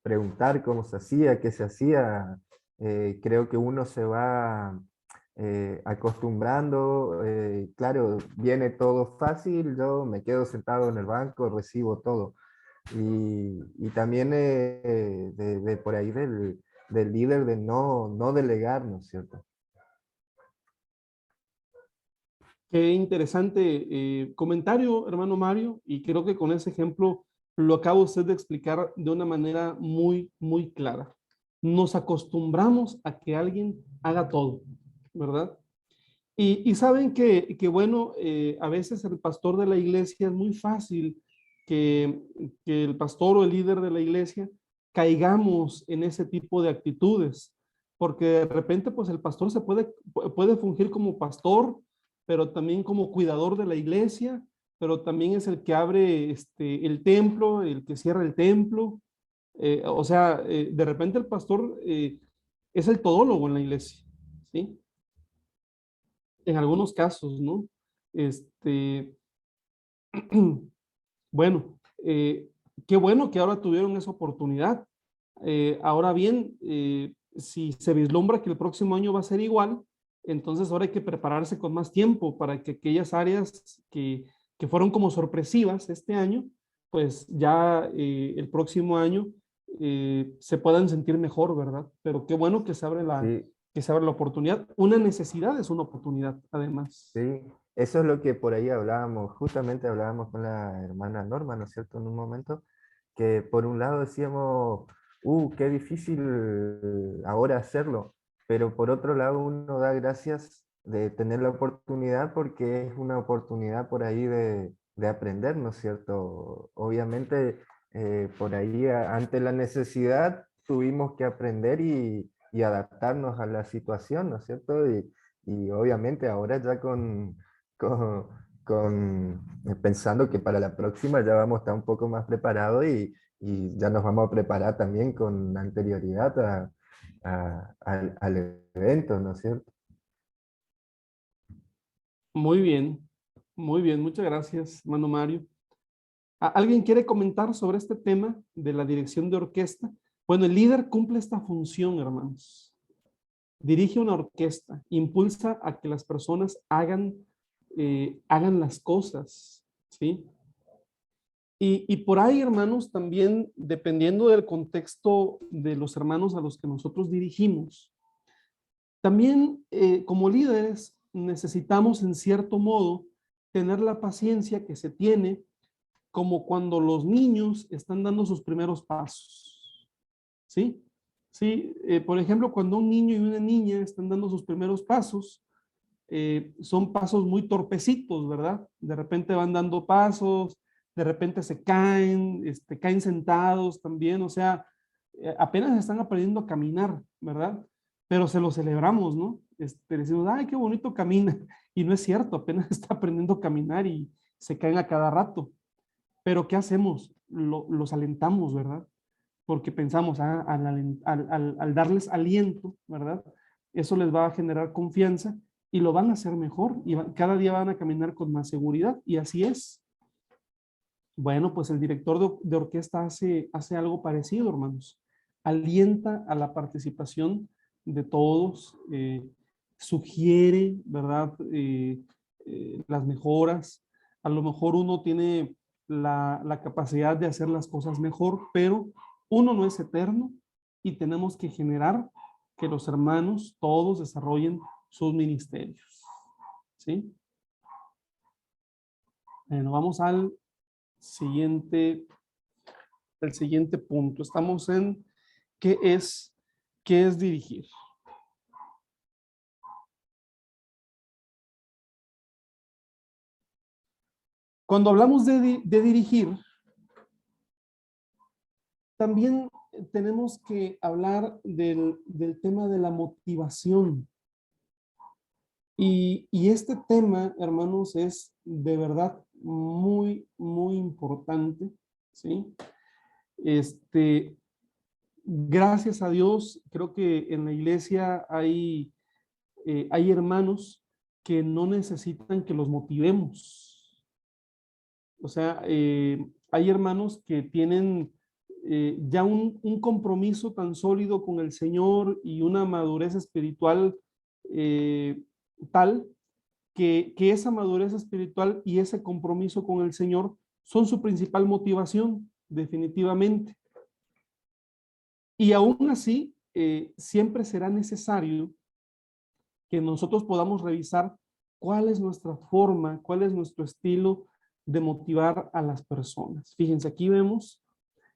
preguntar cómo se hacía, qué se hacía. Creo que uno se va acostumbrando, claro, viene todo fácil, yo me quedo sentado en el banco, recibo todo. Y también de por ahí del líder, de no delegar, ¿no es cierto? Qué interesante comentario, hermano Mario, y creo que con ese ejemplo lo acaba usted de explicar de una manera muy, muy clara. Nos acostumbramos a que alguien haga todo, ¿verdad? Y saben bueno, a veces el pastor de la iglesia, es muy fácil que el pastor o el líder de la iglesia caigamos en ese tipo de actitudes, porque de repente pues el pastor puede fungir como pastor, pero también como cuidador de la iglesia, pero también es el que abre el templo, el que cierra el templo. O sea, de repente el pastor es el todólogo en la iglesia, ¿sí? En algunos casos, ¿no? Este, bueno, qué bueno que ahora tuvieron esa oportunidad. Ahora bien, si se vislumbra que el próximo año va a ser igual, entonces ahora hay que prepararse con más tiempo para que aquellas áreas que fueron como sorpresivas este año, pues ya el próximo año se puedan sentir mejor, ¿verdad? Pero qué bueno que Sí, que se abre la oportunidad. Una necesidad es una oportunidad, además. sí, eso es lo que por ahí hablábamos, justamente hablábamos con la hermana Norma, ¿no es cierto? En un momento, que por un lado decíamos, qué difícil ahora hacerlo, pero por otro lado uno da gracias de tener la oportunidad porque es una oportunidad por ahí de aprender, ¿no es cierto? Obviamente, por ahí ante la necesidad tuvimos que aprender y adaptarnos a la situación, ¿no es cierto? Y obviamente ahora ya con, pensando que para la próxima ya vamos a estar un poco más preparados y ya nos vamos a preparar también con anterioridad al evento, ¿no es cierto? Muy bien, muchas gracias, hermano Mario. ¿Alguien quiere comentar sobre este tema de la dirección de orquesta? Bueno, el líder cumple esta función, hermanos. Dirige una orquesta, impulsa a que las personas hagan las cosas, ¿sí? Y por ahí, hermanos, también dependiendo del contexto de los hermanos a los que nosotros dirigimos, también como líderes necesitamos en cierto modo tener la paciencia que se tiene como cuando los niños están dando sus primeros pasos, ¿sí? Sí, por ejemplo, cuando un niño y una niña están dando sus primeros pasos, son pasos muy torpecitos, ¿verdad? De repente van dando pasos, de repente se caen, caen sentados también, o sea, apenas están aprendiendo a caminar, ¿verdad? Pero se lo celebramos, ¿no? Decimos, ay, qué bonito camina. Y no es cierto, apenas está aprendiendo a caminar y se caen a cada rato. Pero ¿qué hacemos? Los alentamos, ¿verdad? Porque pensamos, al darles aliento, ¿verdad? Eso les va a generar confianza y lo van a hacer mejor y cada día van a caminar con más seguridad y así es. Bueno, pues el director de orquesta hace algo parecido, hermanos. Alienta a la participación de todos, sugiere, ¿verdad? Las mejoras. A lo mejor uno tiene la capacidad de hacer las cosas mejor, pero uno no es eterno y tenemos que generar que los hermanos todos desarrollen sus ministerios. ¿Sí? Bueno, vamos siguiente, el siguiente punto. Estamos en qué es dirigir. Cuando hablamos de dirigir, también tenemos que hablar del tema de la motivación. Y este tema, hermanos, es de verdad muy, muy importante, ¿sí? Gracias a Dios, creo que en la iglesia hay hermanos que no necesitan que los motivemos. O sea, hay hermanos que tienen ya un compromiso tan sólido con el Señor y una madurez espiritual eh, tal que esa madurez espiritual y ese compromiso con el Señor son su principal motivación, definitivamente. Y aún así, siempre será necesario que nosotros podamos revisar cuál es nuestra forma, cuál es nuestro estilo de motivar a las personas. Fíjense, aquí vemos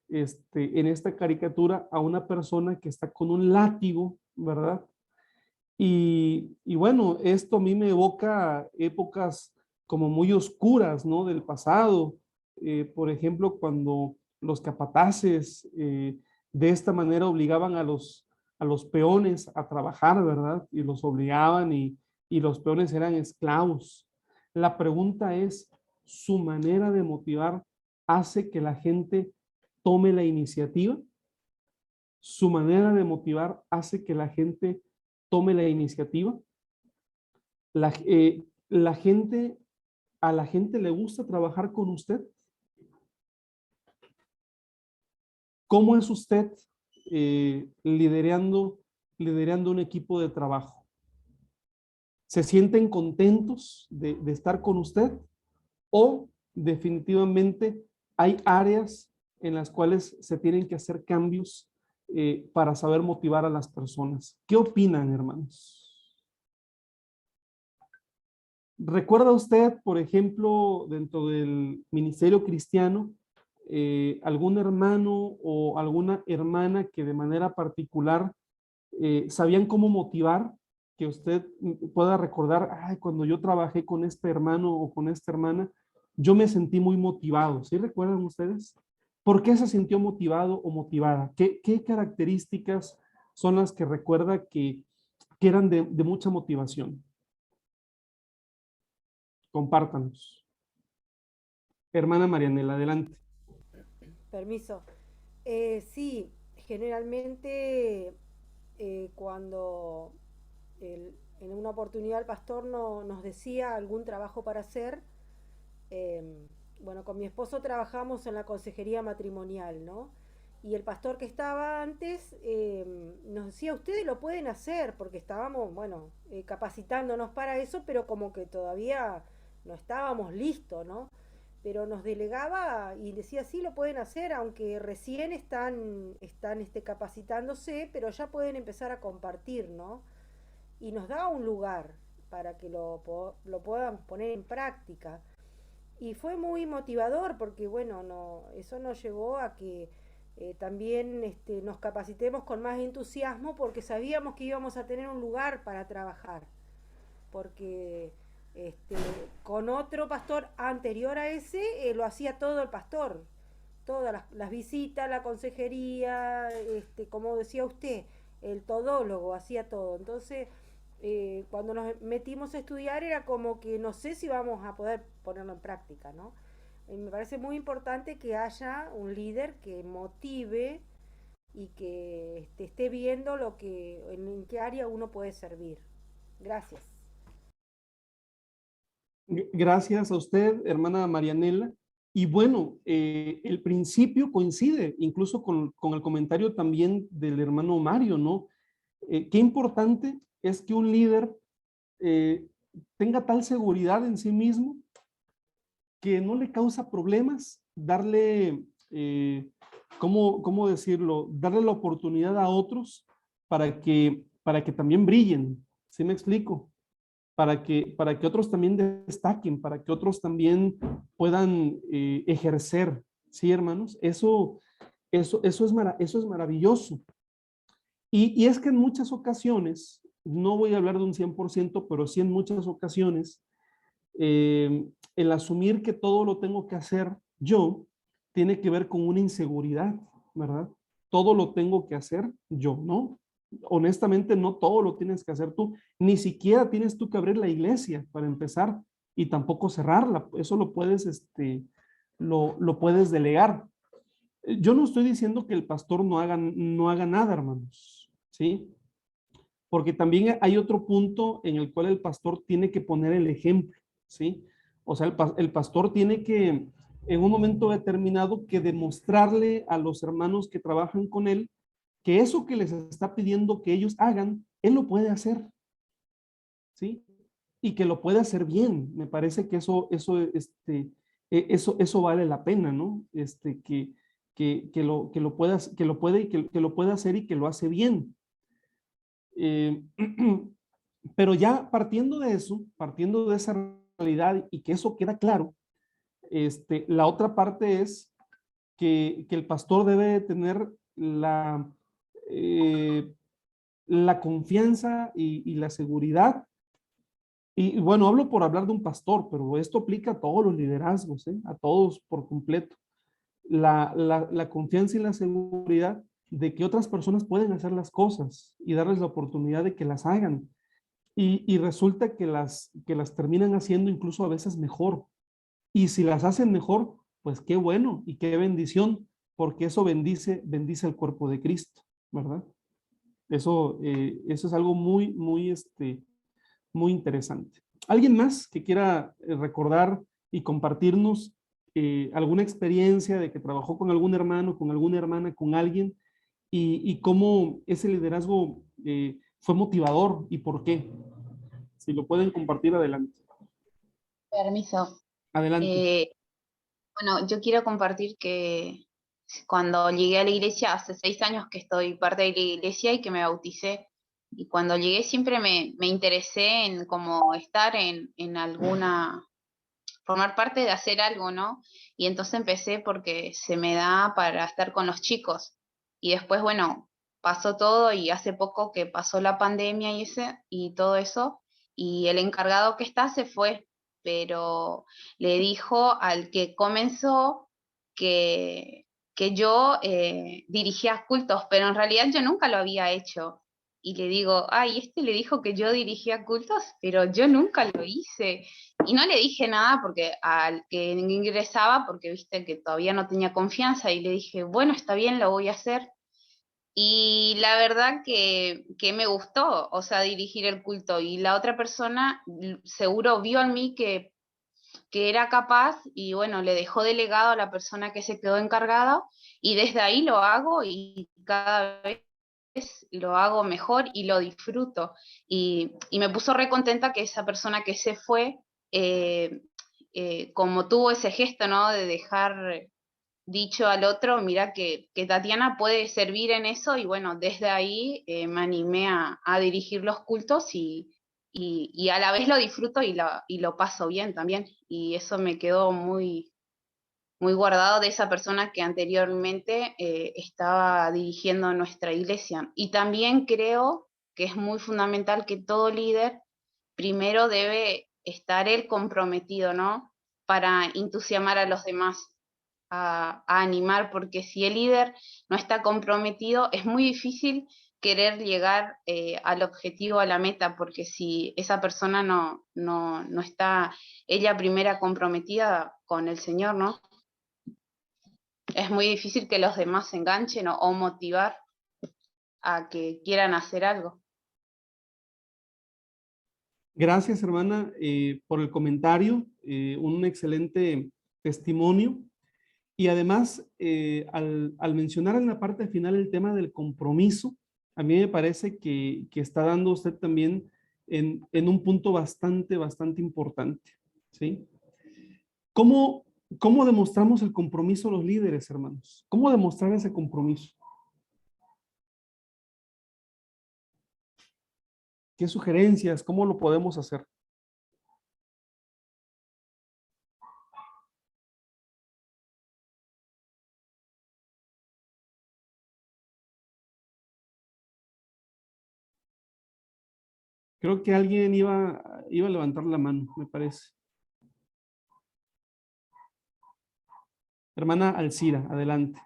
en esta caricatura a una persona que está con un látigo, ¿verdad? Y bueno, esto a mí me evoca épocas como muy oscuras, ¿no? Del pasado. Por ejemplo, cuando los capataces de esta manera obligaban a los peones a trabajar, ¿verdad? Y los obligaban y los peones eran esclavos. La pregunta es, ¿su manera de motivar hace que la gente tome la iniciativa? ¿Su manera de motivar hace que la gente tome la iniciativa? La gente, a la gente le gusta trabajar con usted. ¿Cómo es usted liderando liderando un equipo de trabajo? ¿Se sienten contentos de estar con usted? ¿O definitivamente hay áreas en las cuales se tienen que hacer cambios para saber motivar a las personas? ¿Qué opinan, hermanos? ¿Recuerda usted, por ejemplo, dentro del ministerio cristiano, algún hermano o alguna hermana que de manera particular sabían cómo motivar? Que usted pueda recordar, ay, cuando yo trabajé con este hermano o con esta hermana, yo me sentí muy motivado. ¿Sí recuerdan ustedes? ¿Por qué se sintió motivado o motivada? ¿Qué características son las que recuerda que eran de mucha motivación? Compártanos. Hermana Marianela, adelante. Permiso. Sí, generalmente cuando en una oportunidad el pastor nos decía algún trabajo para hacer, bueno, con mi esposo trabajamos en la consejería matrimonial, ¿no? Y el pastor que estaba antes nos decía, ustedes lo pueden hacer, porque estábamos, bueno, capacitándonos para eso, pero como que todavía no estábamos listos, ¿no? Pero nos delegaba y decía, sí, lo pueden hacer, aunque recién están capacitándose, pero ya pueden empezar a compartir, ¿no? Y nos da un lugar para que lo puedan poner en práctica. Y fue muy motivador porque, bueno, eso nos llevó a que también nos capacitemos con más entusiasmo porque sabíamos que íbamos a tener un lugar para trabajar. Porque con otro pastor anterior a ese lo hacía todo el pastor. Todas las visitas, la consejería, como decía usted, el todólogo hacía todo. Entonces, cuando nos metimos a estudiar era como que no sé si vamos a poder ponerlo en práctica, ¿no? Me parece muy importante que haya un líder que motive y que esté viendo en qué área uno puede servir. Gracias. Gracias a usted, hermana Marianela. Y bueno, el principio coincide incluso con el comentario también del hermano Mario, ¿no? Qué importante es que un líder tenga tal seguridad en sí mismo que no le causa problemas darle, ¿cómo decirlo? Darle la oportunidad a otros para que también brillen. ¿Sí me explico? Para que otros también destaquen, para que otros también puedan ejercer. ¿Sí, hermanos? Eso es maravilloso. Y es que en muchas ocasiones, no voy a hablar de un 100%, pero sí en muchas ocasiones, el asumir que todo lo tengo que hacer yo, tiene que ver con una inseguridad, ¿verdad? Todo lo tengo que hacer yo, ¿no? Honestamente, no todo lo tienes que hacer tú, ni siquiera tienes tú que abrir la iglesia para empezar y tampoco cerrarla, eso lo puedes delegar. Yo no estoy diciendo que el pastor no haga nada, hermanos, ¿sí? Porque también hay otro punto en el cual el pastor tiene que poner el ejemplo, ¿sí? O sea, el pastor tiene que, en un momento determinado, que demostrarle a los hermanos que trabajan con él que eso que les está pidiendo que ellos hagan, él lo puede hacer, ¿sí? Y que lo puede hacer bien. Me parece que eso vale la pena, ¿no? Que lo puede hacer y que lo hace bien. Pero ya partiendo de eso, partiendo de esa realidad y que eso queda claro, la otra parte es que el pastor debe tener la confianza y la seguridad. Y bueno, hablo por hablar de un pastor, pero esto aplica a todos los liderazgos, a todos por completo. La confianza y la seguridad de que otras personas pueden hacer las cosas y darles la oportunidad de que las hagan. Y resulta que las terminan haciendo incluso a veces mejor. Y si las hacen mejor, pues qué bueno y qué bendición, porque eso bendice el cuerpo de Cristo, ¿verdad? Eso es algo muy interesante. ¿Alguien más que quiera recordar y compartirnos alguna experiencia de que trabajó con algún hermano, con alguna hermana, con alguien y cómo ese liderazgo fue motivador y por qué. Si lo pueden compartir, adelante. Permiso. Adelante. Bueno, yo quiero compartir que cuando llegué a la iglesia, hace 6 años que estoy parte de la iglesia y que me bauticé, y cuando llegué siempre me interesé en como estar en alguna, formar parte de hacer algo, ¿no? Y entonces empecé porque se me da para estar con los chicos. Y después, bueno, pasó todo y hace poco que pasó la pandemia y todo eso, y el encargado que está se fue, pero le dijo al que comenzó que, que yo dirigía cultos, pero en realidad yo nunca lo había hecho. Y le digo, ay, este le dijo que yo dirigía cultos, pero yo nunca lo hice. Y no le dije nada porque al que ingresaba, porque viste que todavía no tenía confianza, y le dije, bueno, está bien, lo voy a hacer. Y la verdad que me gustó, o sea, dirigir el culto. Y la otra persona seguro vio en mí que era capaz y bueno, le dejó delegado a la persona que se quedó encargada y desde ahí lo hago y cada vez lo hago mejor y lo disfruto. Y me puso re contenta que esa persona que se fue, eh, como tuvo ese gesto, ¿no? De dejar dicho al otro, mira que Tatiana puede servir en eso y bueno, desde ahí me animé a dirigir los cultos y a la vez lo disfruto y lo paso bien también. Y eso me quedó muy, muy guardado de esa persona que anteriormente estaba dirigiendo nuestra iglesia. Y también creo que es muy fundamental que todo líder primero debe estar él comprometido, ¿no? Para entusiasmar a los demás, a animar, porque si el líder no está comprometido, es muy difícil querer llegar al objetivo, a la meta, porque si esa persona no está ella primera comprometida con el Señor, ¿no? Es muy difícil que los demás se enganchen o motivar a que quieran hacer algo. Gracias, hermana, por el comentario, un excelente testimonio. Y además, al mencionar en la parte final el tema del compromiso, a mí me parece que está dando usted también en un punto bastante importante, ¿sí? ¿Cómo, cómo demostramos el compromiso los líderes, hermanos? ¿Cómo demostrar ese compromiso? ¿Qué sugerencias? ¿Cómo lo podemos hacer? Creo que alguien iba a levantar la mano, me parece. Hermana Alcira, adelante.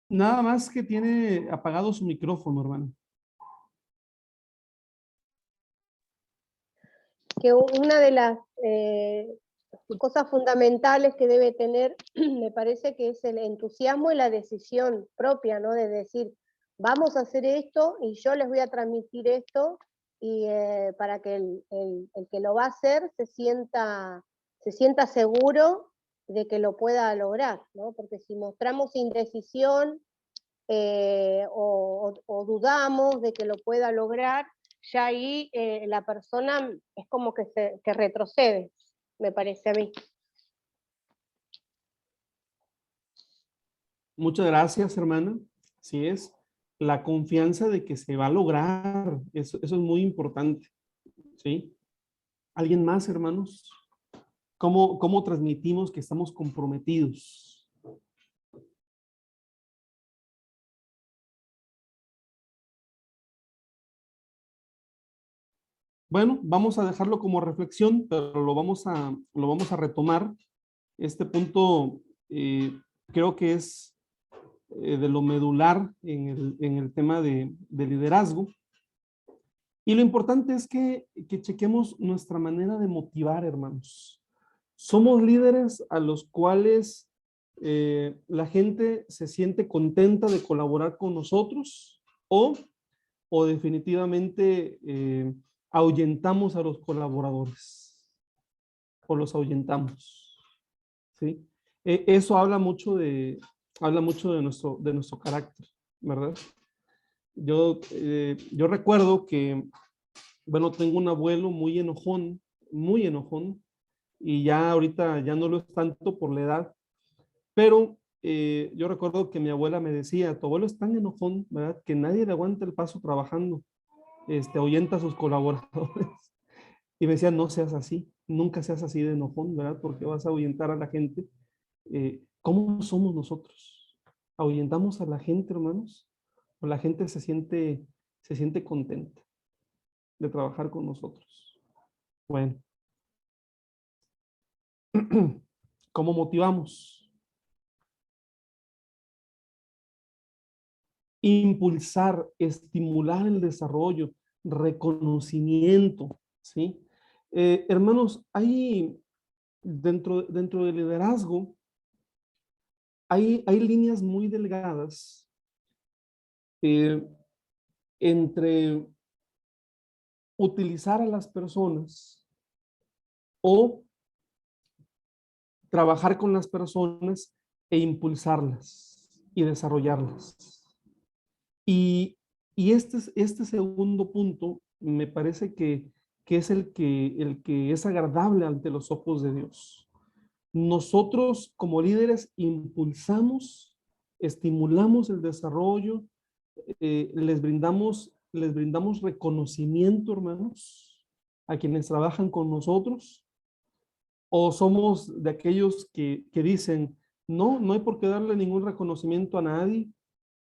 Nada más que tiene apagado su micrófono, hermano. Que una de las cosas fundamentales que debe tener, me parece que es el entusiasmo y la decisión propia, ¿no? De decir, vamos a hacer esto y yo les voy a transmitir esto, y para que el que lo va a hacer se sienta seguro de que lo pueda lograr, ¿no? Porque si mostramos indecisión o dudamos de que lo pueda lograr, ya ahí la persona es como que retrocede, me parece a mí. Muchas gracias, hermana. Así es. La confianza de que se va a lograr. Eso es muy importante. ¿Sí? ¿Alguien más, hermanos? ¿Cómo transmitimos que estamos comprometidos? Bueno, vamos a dejarlo como reflexión, pero lo vamos a retomar. Este punto creo que es de lo medular en el tema de liderazgo. Y lo importante es que chequemos nuestra manera de motivar, hermanos. Somos líderes a los cuales la gente se siente contenta de colaborar con nosotros o definitivamente ahuyentamos a los colaboradores o los ahuyentamos. ¿sí? Eso habla mucho de nuestro carácter, ¿verdad? Yo recuerdo que, bueno, tengo un abuelo muy enojón, y ya ahorita ya no lo es tanto por la edad, pero yo recuerdo que mi abuela me decía, tu abuelo es tan enojón, ¿verdad? Que nadie le aguanta el paso trabajando, ahuyenta a sus colaboradores. Y me decía, no seas así, nunca seas así de enojón, ¿verdad? Porque vas a ahuyentar a la gente. ¿Cómo somos nosotros? ¿Ahuyentamos a la gente, hermanos? ¿O la gente se siente contenta de trabajar con nosotros? Bueno, ¿cómo motivamos? Impulsar, estimular el desarrollo, reconocimiento, ¿sí? Hermanos, hay dentro del liderazgo, hay líneas muy delgadas entre utilizar a las personas o trabajar con las personas e impulsarlas y desarrollarlas. Y este segundo punto me parece que es el que es agradable ante los ojos de Dios. Nosotros como líderes impulsamos, estimulamos el desarrollo, les brindamos reconocimiento, hermanos, a quienes trabajan con nosotros, o somos de aquellos que dicen, no, no hay por qué darle ningún reconocimiento a nadie.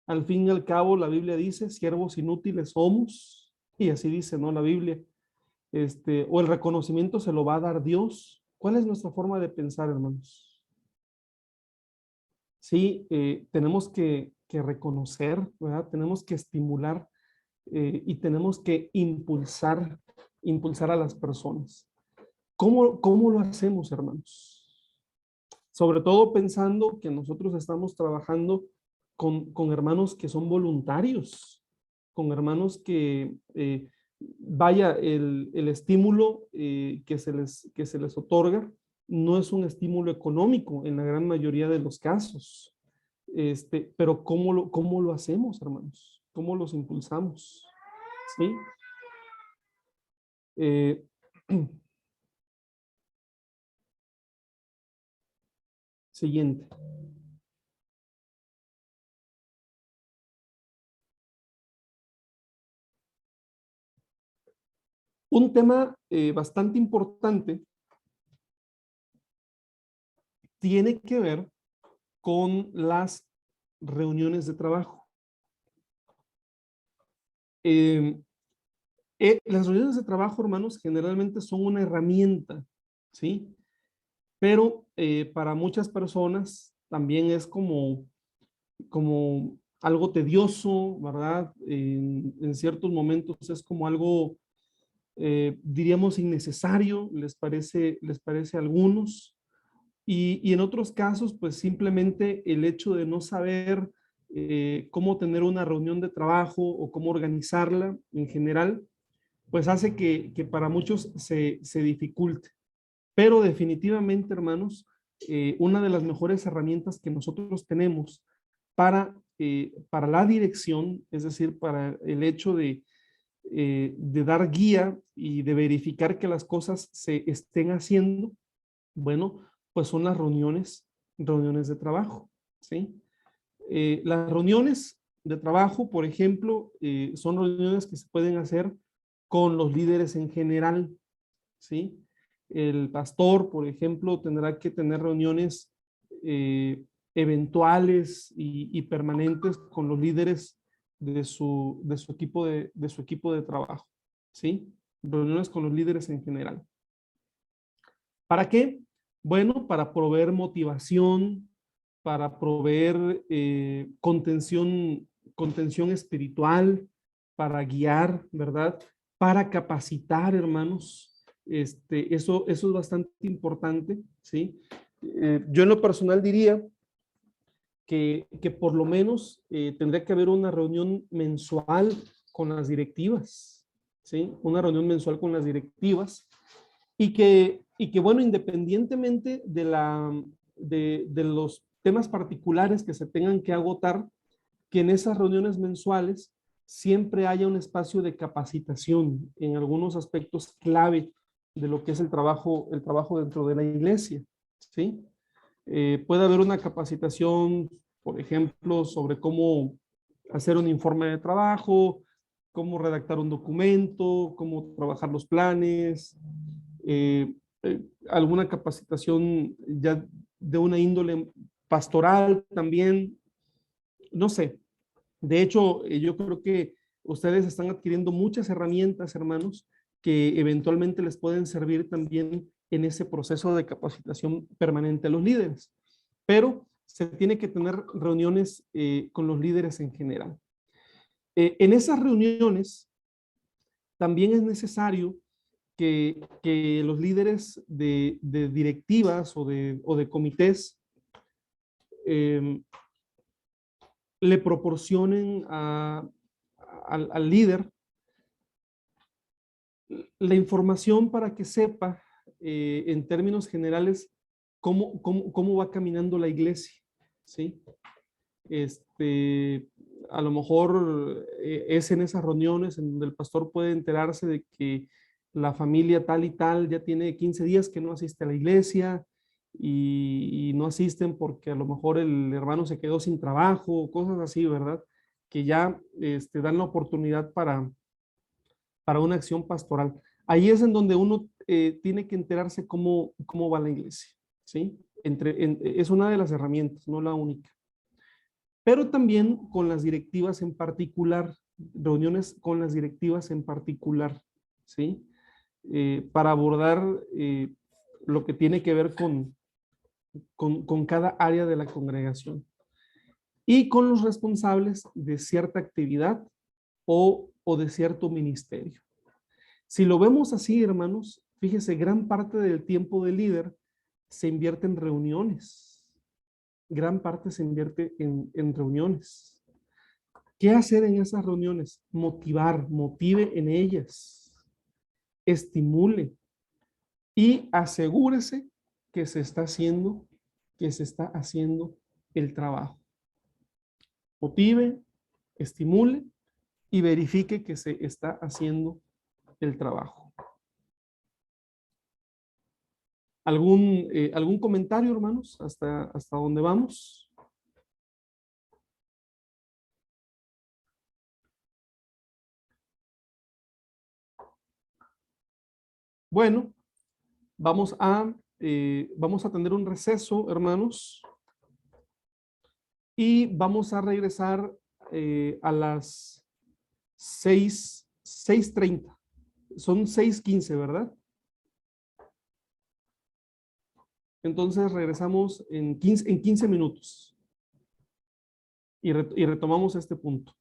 Al fin y al cabo, la Biblia dice, siervos inútiles somos, y así dice, ¿no? La Biblia, o el reconocimiento se lo va a dar Dios. ¿Cuál es nuestra forma de pensar, hermanos? Sí, tenemos que reconocer, ¿verdad? Tenemos que estimular y tenemos que impulsar a las personas. ¿Cómo lo hacemos, hermanos? Sobre todo pensando que nosotros estamos trabajando con hermanos que son voluntarios, con hermanos que, vaya, el estímulo que se les otorga no es un estímulo económico en la gran mayoría de los casos. Pero ¿cómo lo hacemos, hermanos? ¿Cómo los impulsamos? ¿Sí? Siguiente. Un tema bastante importante tiene que ver con las reuniones de trabajo. Las reuniones de trabajo, hermanos, generalmente son una herramienta, ¿sí? Pero para muchas personas también es como algo tedioso, ¿verdad? En ciertos momentos es como algo, diríamos, innecesario, les parece a algunos. Y en otros casos, pues simplemente el hecho de no saber cómo tener una reunión de trabajo o cómo organizarla en general, pues hace que para muchos se dificulte. Pero definitivamente, hermanos, una de las mejores herramientas que nosotros tenemos para la dirección, es decir, para el hecho de dar guía y de verificar que las cosas se estén haciendo, bueno, pues son las reuniones de trabajo, ¿sí? Las reuniones de trabajo, por ejemplo, son reuniones que se pueden hacer con los líderes en general, ¿sí? El pastor, por ejemplo, tendrá que tener reuniones eventuales y permanentes con los líderes de su equipo de trabajo, ¿sí? Reuniones con los líderes en general. ¿Para qué? Bueno, para proveer motivación, para proveer contención espiritual, para guiar, ¿verdad? Para capacitar, hermanos. Eso es bastante importante, ¿sí? Yo en lo personal diría que por lo menos tendría que haber una reunión mensual con las directivas, ¿sí? Una reunión mensual con las directivas y que bueno, independientemente de los temas particulares que se tengan que agotar, que en esas reuniones mensuales siempre haya un espacio de capacitación en algunos aspectos clave de lo que es el trabajo dentro de la iglesia, ¿sí? Puede haber una capacitación, por ejemplo, sobre cómo hacer un informe de trabajo, cómo redactar un documento, cómo trabajar los planes, alguna capacitación ya de una índole pastoral también, no sé. De hecho, yo creo que ustedes están adquiriendo muchas herramientas, hermanos, que eventualmente les pueden servir también en ese proceso de capacitación permanente a los líderes. Pero se tiene que tener reuniones con los líderes en general. En esas reuniones también es necesario que los líderes de directivas o de comités le proporcionen al líder la información para que sepa en términos generales cómo va caminando la iglesia, ¿sí? A lo mejor es en esas reuniones en donde el pastor puede enterarse de que la familia tal y tal ya tiene 15 días que no asiste a la iglesia y no asisten porque a lo mejor el hermano se quedó sin trabajo, cosas así, ¿verdad? Que ya dan la oportunidad para una acción pastoral. Ahí es en donde uno tiene que enterarse cómo va la iglesia, ¿sí? Es una de las herramientas, no la única. Pero también con las directivas en particular, reuniones con las directivas en particular, ¿sí? Para abordar lo que tiene que ver con cada área de la congregación y con los responsables de cierta actividad o de cierto ministerio. Si lo vemos así, hermanos, fíjese, gran parte del tiempo del líder se invierte en reuniones. Gran parte se invierte en reuniones. ¿Qué hacer en esas reuniones? Motive en ellas, estimule y asegúrese que se está haciendo el trabajo. Motive, estimule y verifique que se está haciendo el trabajo. ¿Algún comentario, hermanos? ¿Hasta dónde vamos? Bueno, vamos a tener un receso, hermanos. Y vamos a regresar a las 6:30. Son 6:15, ¿verdad? Entonces regresamos en 15 minutos y retomamos este punto.